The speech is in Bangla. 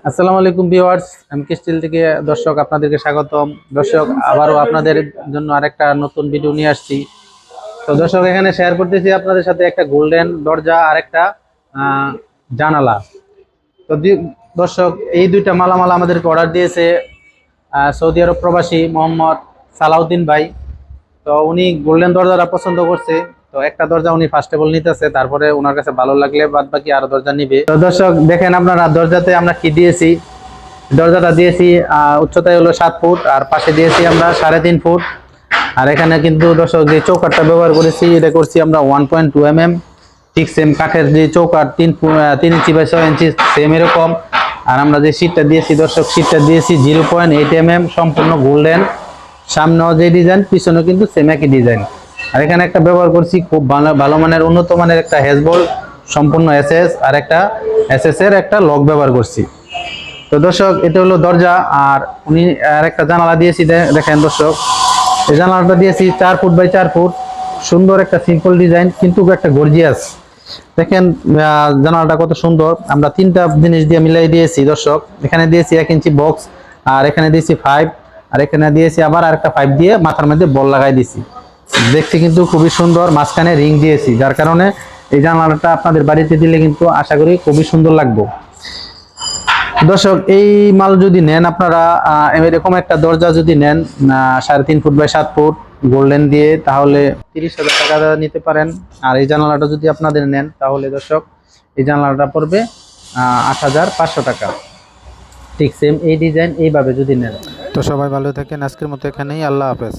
আসসালামু আলাইকুম ভিউয়ার্স, এমকে স্টিল থেকে দর্শক আপনাদেরকে স্বাগতম। দর্শক আবারও আপনাদের জন্য আরেকটা নতুন ভিডিও নিয়ে আসছি। তো দর্শক এখানে শেয়ার করতেছি আপনাদের সাথে একটা গোল্ডেন দরজা আর একটা জানালা। তো দর্শক এই দুইটা মালামাল আমাদেরকে অর্ডার দিয়েছে সৌদি আরব প্রবাসী মোহাম্মদ সালাউদ্দিন ভাই। তো উনি গোল্ডেন দরজাটা পছন্দ করছে। তো একটা দরজা উনি ফার্স্ট অফ অল নিতেছে, তারপরে ওনার কাছে ভালো লাগলে বাদ বাকি আরো দরজা নিবে। তো দর্শক দেখেন আপনারা দরজাতে আমরা কি দিয়েছি। দরজাটা দিয়েছি উচ্চতায় হলো 7 ফুট, আর পাশে দিয়েছি আমরা 3.5 ফুট। আর এখানে কিন্তু দর্শক যে চৌকাঠটা ব্যবহার করেছি এটা করছি আমরা 1.2 mm, ঠিক সেম কাঠের যে চৌকাঠ 3 ইঞ্চি বাই 6 ইঞ্চি সেম এরকম। আর আমরা যে শীটটা দিয়েছি দর্শক, শীটটা দিয়েছি 0.8 mm, সম্পূর্ণ গোল্ডেন। সামনেও যে ডিজাইন, পিছনেও কিন্তু সেম একই ডিজাইন। আর এখানে একটা ব্যবহার করছি খুব ভালো মানের, উন্নত মানের একটা হ্যাজবোল্ট সম্পূর্ণ এসএস, আর একটা এসএস এর একটা লক ব্যবহার করছি। তো দর্শক এটা হলো দরজা। আর উনি আর একটা জানালা দিয়েছি, দেখেন দর্শক এই জানালাটা দিয়েছি 4 ফুট বাই 4 ফুট। সুন্দর একটা সিম্পল ডিজাইন, কিন্তু একটা গর্জিয়াস। দেখেন জানালাটা কত সুন্দর। আমরা 3টা জিনিস দিয়ে মিলাই দিয়েছি দর্শক। এখানে দিয়েছি 1 ইঞ্চি বক্স, আর এখানে দিয়েছি 5, আর এখানে দিয়েছি আবার আরেকটা 5 দিয়ে মাথার মধ্যে বল লাগাই দিয়েছি। দেখতে কিন্তু খুবই সুন্দর। মাঝখানে রিং দিয়েছি, যার কারণে এই জানালাটা আপনাদের বাড়িতে দিলে কিন্তু আশা করি খুবই সুন্দর লাগবে। দর্শক এই মাল যদি নেন আপনারা, এরকম একটা দরজা যদি নেন 3.5 ফুট বাই 7 ফুট গোল্ডেন দিয়ে, তাহলে 30,000 টাকা নিতে পারেন। আর এই জানালাটা যদি আপনাদের নেন তাহলে দর্শক এই জানালাটা পড়বে 8,500 টাকা। ঠিক সেম এই ডিজাইন এইভাবে যদি নেন। তো সবাই ভালো থাকেন, আজকের মতো এখানেই, আল্লাহ হাফেজ।